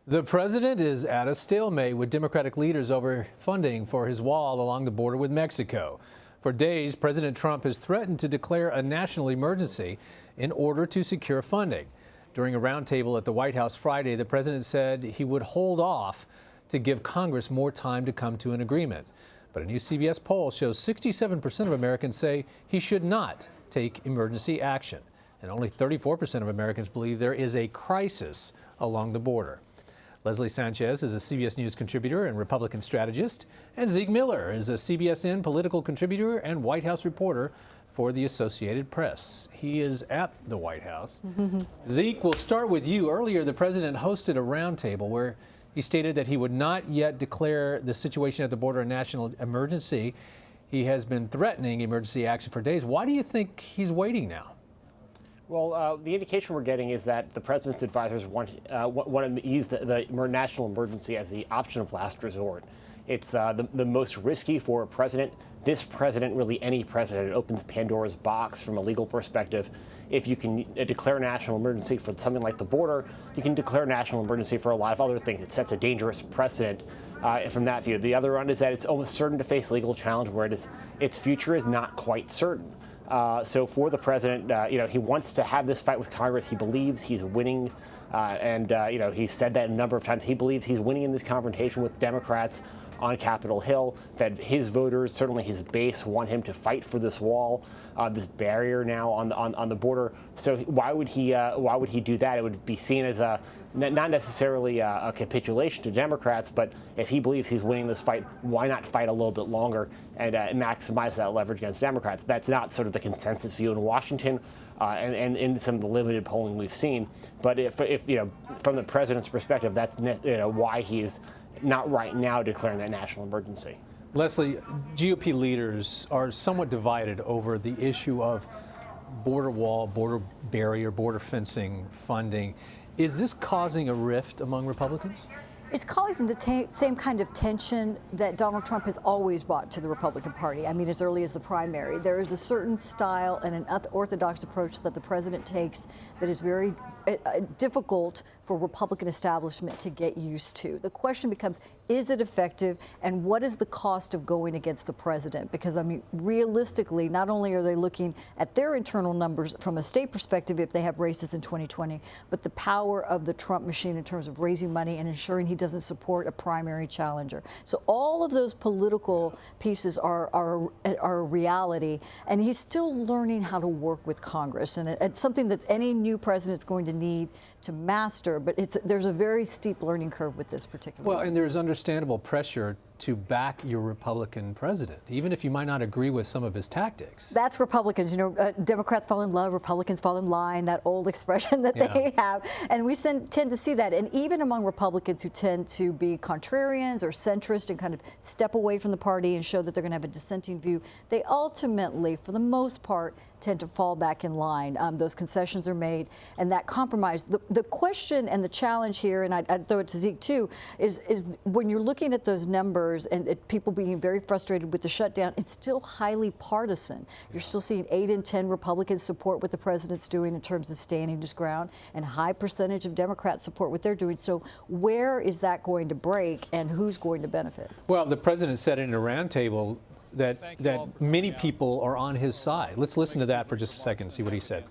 The president is at a stalemate with Democratic leaders over funding for his wall along the border with Mexico. For days, President Trump has threatened to declare a national emergency in order to secure funding. During a roundtable at the White House Friday, the president said he would hold off to give Congress more time to come to an agreement. But a new CBS poll shows 67% of Americans say he should not take emergency action. And only 34% of Americans believe there is a crisis along the border. Leslie Sanchez is a CBS News contributor and Republican strategist, and Zeke Miller is a CBSN political contributor and White House reporter for the Associated Press. He is at the White House. Zeke, we'll start with you. Earlier, the president hosted a roundtable where he stated that he would not yet declare the situation at the border a national emergency. He has been threatening emergency action for days. Why do you think he's waiting now? Well, the indication we're getting is that the president's advisors want to use the national emergency as the option of last resort. It's the most risky for a president. This president, really any president, it opens Pandora's box from a legal perspective. If you can declare a national emergency for something like the border, you can declare a national emergency for a lot of other things. It sets a dangerous precedent from that view. The other one is that it's almost certain to face legal challenge where its future is not quite certain. So for the president, he wants to have this fight with Congress. He believes he's winning, and he's said that a number of times. He believes he's winning in this confrontation with Democrats on Capitol Hill, that his voters, certainly his base, want him to fight for this wall, this barrier now on the border. So why would he do that? It would be seen as not necessarily a capitulation to Democrats, but if he believes he's winning this fight, why not fight a little bit longer and maximize that leverage against Democrats? That's not sort of the consensus view in Washington and in some of the limited polling we've seen. But if from the president's perspective, that's why he's not right now declaring that national emergency. Leslie, GOP leaders are somewhat divided over the issue of border wall, border barrier, border fencing funding. Is this causing a rift among Republicans? It's causing the same kind of tension that Donald Trump has always brought to the Republican Party. I mean, as early as the primary. There is a certain style and an orthodox approach that the president takes that is very difficult for Republican establishment to get used to. The question becomes, is it effective, and what is the cost of going against the president? Because, I mean, realistically, not only are they looking at their internal numbers from a state perspective if they have races in 2020, but the power of the Trump machine in terms of raising money and ensuring he doesn't support a primary challenger. So all of those political pieces are a reality, and he's still learning how to work with Congress, and it's something that any new president is going to need to master, but there's a very steep learning curve with this particular. Well, and there's understandable pressure to back your Republican president, even if you might not agree with some of his tactics. That's Republicans. Democrats fall in love, Republicans fall in line, that old expression that they have. And we tend to see that. And even among Republicans who tend to be contrarians or centrist and kind of step away from the party and show that they're going to have a dissenting view, they ultimately, for the most part, tend to fall back in line. Those concessions are made, and that compromise. The question and the challenge here, and I'd throw it to Zeke too, is when you're looking at those numbers and people being very frustrated with the shutdown, it's still highly partisan. You're still seeing 8 in 10 Republicans support what the president's doing in terms of standing his ground, and a high percentage of Democrats support what they're doing. So where is that going to break, and who's going to benefit? Well, the president said in a roundtable that many people are on his side. Let's listen to that for just a second and see what he said.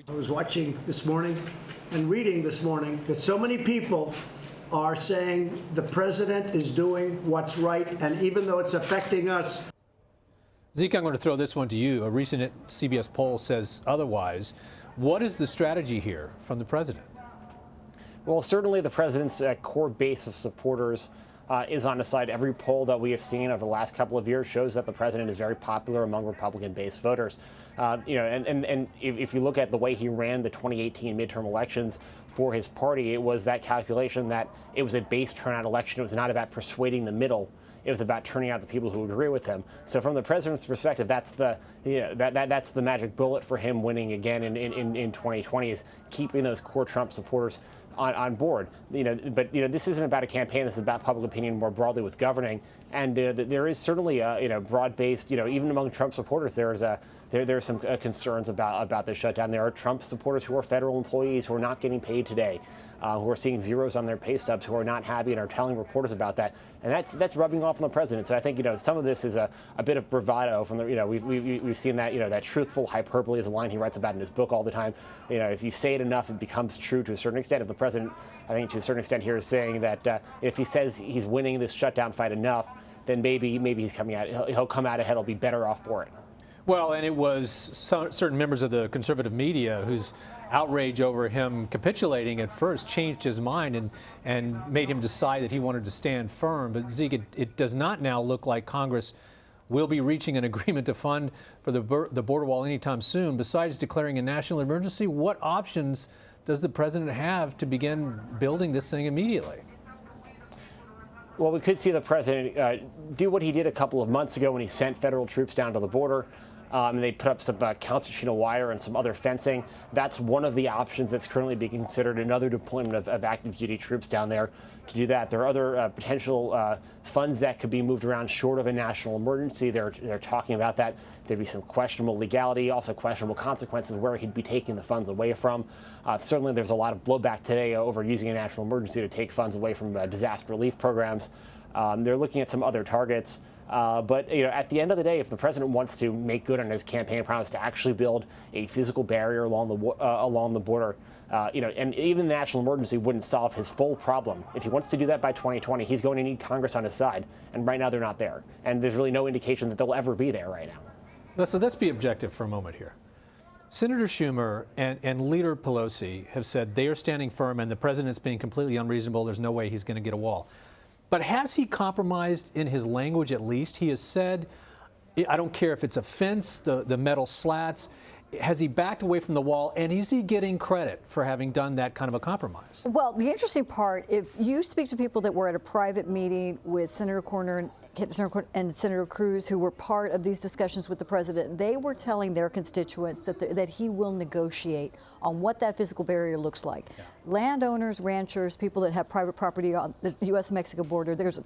I was watching this morning and reading this morning that so many people are saying the president is doing what's right, and even though it's affecting us. Zeke, I'm going to throw this one to you. A recent CBS poll says otherwise. What is the strategy here from the president? Well, certainly the president's core base of supporters is on his side. Every poll that we have seen over the last couple of years shows that the president is very popular among Republican-based voters. And if you look at the way he ran the 2018 midterm elections for his party, it was that calculation that it was a base turnout election. It was not about persuading the middle. It was about turning out the people who agree with him. So from the president's perspective, that's that's the magic bullet for him winning again in 2020, is keeping those core Trump supporters on board. But this isn't about a campaign. This is about public opinion more broadly with governing. And there is certainly a broad-based, even among Trump supporters, there is a there are some concerns about the shutdown. There are Trump supporters who are federal employees who are not getting paid today, who are seeing zeros on their pay stubs, who are not happy and are telling reporters about that. And that's rubbing off on the president. So I think, some of this is a bit of bravado from the, we've seen that, that truthful hyperbole is a line he writes about in his book all the time. If you say it enough, it becomes true to a certain extent. If the president, I think to a certain extent here, is saying that if he says he's winning this shutdown fight enough, then maybe he's coming out, he'll come out ahead, he'll be better off for it. Well, and it was certain members of the conservative media whose outrage over him capitulating at first changed his mind and made him decide that he wanted to stand firm. But Zeke, it does not now look like Congress will be reaching an agreement to fund for the border wall anytime soon. Besides declaring a national emergency, what options does the president have to begin building this thing immediately? Well, we could see the president do what he did a couple of months ago when he sent federal troops down to the border. And they put up some concertina wire and some other fencing. That's one of the options that's currently being considered, another deployment of active duty troops down there to do that. There are other potential funds that could be moved around short of a national emergency. They're talking about that. There'd be some questionable legality, also questionable consequences where he'd be taking the funds away from. Certainly there's a lot of blowback today over using a national emergency to take funds away from disaster relief programs. They're looking at some other targets. But at the end of the day, if the president wants to make good on his campaign promise to actually build a physical barrier along the border, and even the national emergency wouldn't solve his full problem. If he wants to do that by 2020, he's going to need Congress on his side. And right now they're not there. And there's really no indication that they'll ever be there right now. So let's be objective for a moment here. Senator Schumer and Leader Pelosi have said they are standing firm and the president's being completely unreasonable. There's no way he's going to get a wall. But has he compromised in his language at least? He has said, I don't care if it's a fence, the metal slats. Has he backed away from the wall, and is he getting credit for having done that kind of a compromise? Well, the interesting part, if you speak to people that were at a private meeting with Senator Corner and Senator Cruz, who were part of these discussions with the president, they were telling their constituents that he will negotiate on what that physical barrier looks like. Yeah. Landowners, ranchers, people that have private property on the U.S.-Mexico border, there's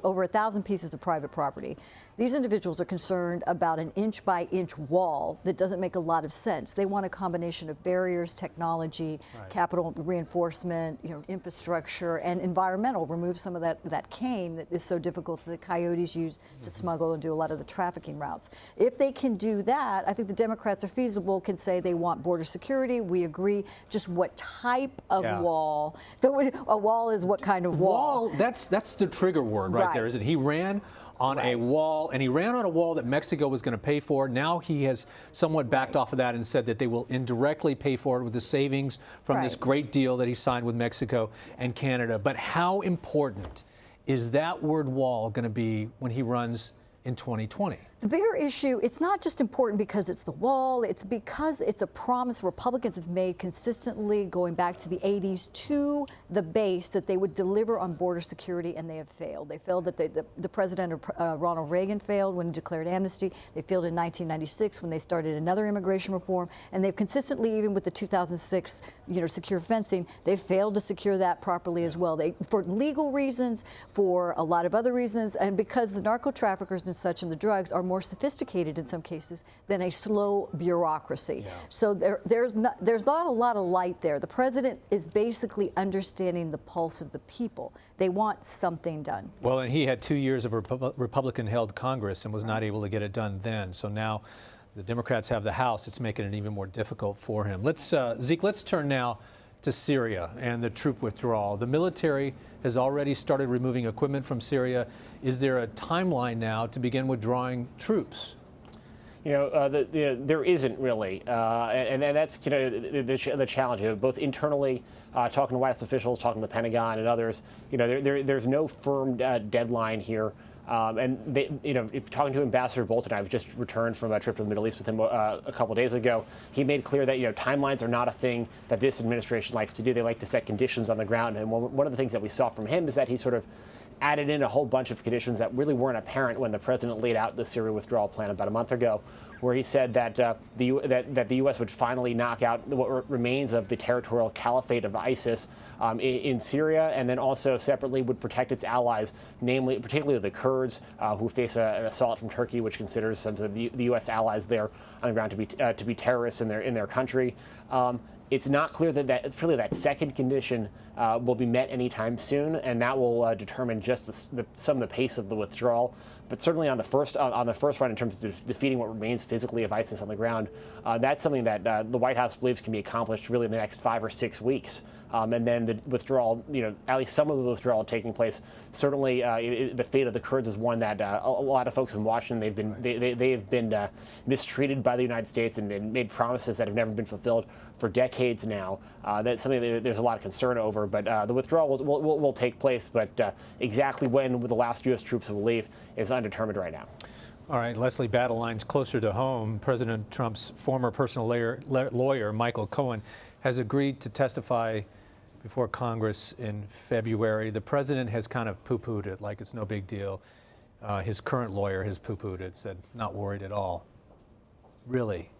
over 1,000 pieces of private property. These individuals are concerned about an inch-by-inch wall that doesn't make a lot of sense. They want a combination of barriers, technology, right, capital reinforcement, infrastructure, and environmental. Remove some of that cane that is so difficult that the coyotes use to smuggle and do a lot of the trafficking routes. If they can do that, I think the Democrats are feasible, can say they want border security. We agree. Just what type of wall? A wall is what kind of wall? That's the trigger word right there, isn't it? He ran on a wall, and he ran on a wall that Mexico was going to pay for. Now he has somewhat backed off of that and said that they will indirectly pay for it with the savings from this great deal that he signed with Mexico and Canada. But how important is that word wall going to be when he runs in 2020? The bigger issue, it's not just important because it's the wall, it's because it's a promise Republicans have made consistently going back to the 80s to the base that they would deliver on border security, and they have failed. They failed that the president, Ronald Reagan, failed when he declared amnesty. They failed in 1996 when they started another immigration reform, and they've consistently, even with the 2006, secure fencing, they've failed to secure that properly as well. For legal reasons, for a lot of other reasons, and because the narco traffickers and such and the drugs are more sophisticated in some cases than a slow bureaucracy. Yeah. So there's not a lot of light there. The president is basically understanding the pulse of the people. They want something done. Well, and he had 2 years of Republican-held Congress and was not able to get it done then. So now the Democrats have the House. It's making it even more difficult for him. Zeke, let's turn now to Syria and the troop withdrawal. The military has already started removing equipment from Syria. Is there a timeline now to begin withdrawing troops? There isn't really, and that's the challenge. Both internally, talking to White House officials, talking to the Pentagon and others, there's no firm deadline here. And if talking to Ambassador Bolton, I've just returned from a trip to the Middle East with him a couple of days ago. He made clear that timelines are not a thing that this administration likes to do. They like to set conditions on the ground. And one of the things that we saw from him is that he sort of added in a whole bunch of conditions that really weren't apparent when the president laid out the Syria withdrawal plan about a month ago. where he said that the U.S. would finally knock out what remains of the territorial caliphate of ISIS in Syria, and then also separately would protect its allies, namely particularly the Kurds, who face an assault from Turkey, which considers some of the U.S. allies there on the ground to be terrorists in their country. It's not clear that second condition will be met anytime soon, and that will determine just some of the pace of the withdrawal. But certainly on the first front, in terms of defeating what remains physically of ISIS on the ground, that's something that the White House believes can be accomplished really in the next 5 or 6 weeks. And then the withdrawal, at least some of the withdrawal taking place. Certainly, the fate of the Kurds is one that a lot of folks in Washington they've been mistreated by the United States and made promises that have never been fulfilled for decades now. That's something that there's a lot of concern over. But the withdrawal will take place. But exactly when the last U.S. troops will leave is undetermined right now. All right, Leslie, battle lines closer to home. President Trump's former personal lawyer, Michael Cohen, has agreed to testify before Congress in February. The president has kind of poo-pooed it, like it's no big deal. His current lawyer has poo-pooed it, said not worried at all. Really,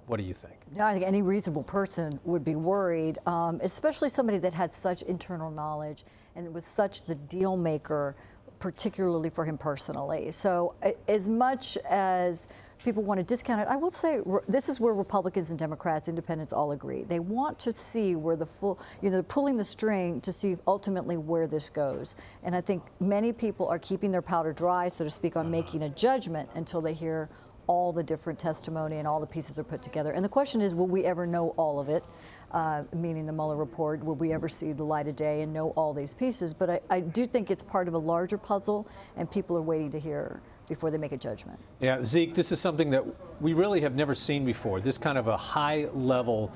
what do you think? No, I think any reasonable person would be worried, especially somebody that had such internal knowledge and was such the deal maker, particularly for him personally. So as much as people want to discount it, I will say this is where Republicans and Democrats, independents all agree. They want to see where the full, pulling the string to see ultimately where this goes. And I think many people are keeping their powder dry, so to speak, on making a judgment until they hear all the different testimony and all the pieces are put together. And the question is, will we ever know all of it? Meaning the Mueller report, will we ever see the light of day and know all these pieces? But I do think it's part of a larger puzzle, and people are waiting to hear before they make a judgment. Yeah, Zeke, this is something that we really have never seen before. This kind of a high-level,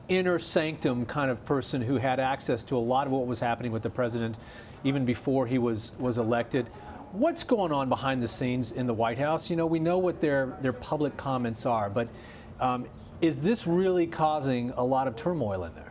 inner sanctum kind of person who had access to a lot of what was happening with the president even before he was elected. What's going on behind the scenes in the White House? We know what their public comments are, but is this really causing a lot of turmoil in there?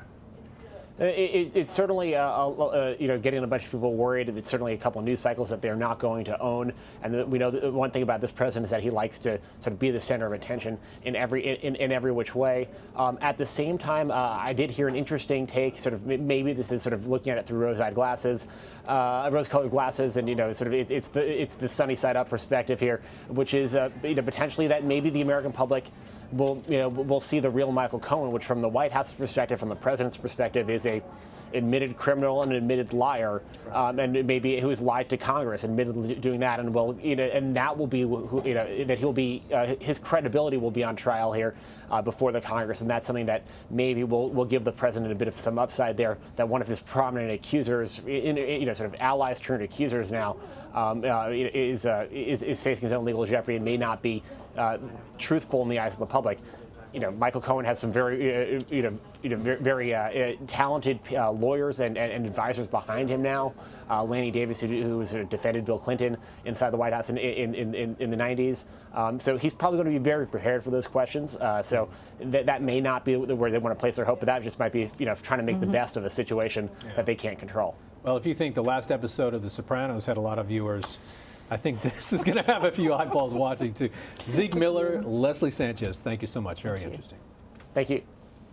It's certainly, getting a bunch of people worried. It's certainly a couple of news cycles that they're not going to own. And we know that one thing about this president is that he likes to sort of be the center of attention in every which way. At the same time, I did hear an interesting take. Sort of maybe this is sort of looking at it through rose-colored glasses, and sort of it's the sunny side up perspective here, which is potentially that maybe the American public will see the real Michael Cohen, which from the White House's perspective, from the president's perspective, is a admitted criminal and an admitted liar, and maybe who has lied to Congress, admittedly doing that, and and that will be that he'll be his credibility will be on trial here before the Congress, and that's something that maybe will give the president a bit of some upside there. That one of his prominent accusers, sort of allies turned accusers now, is facing his own legal jeopardy and may not be truthful in the eyes of the public. Michael Cohen has some very, very talented lawyers and advisors behind him now. Lanny Davis, who sort of defended Bill Clinton inside the White House in the 90s. So he's probably going to be very prepared for those questions. So that may not be where they want to place their hope, but that just might be, trying to make the best of a situation that they can't control. Well, if you think the last episode of The Sopranos had a lot of viewers, I think this is going to have a few eyeballs watching too. Zeke Miller, Leslie Sanchez, thank you so much. Very interesting. Thank you.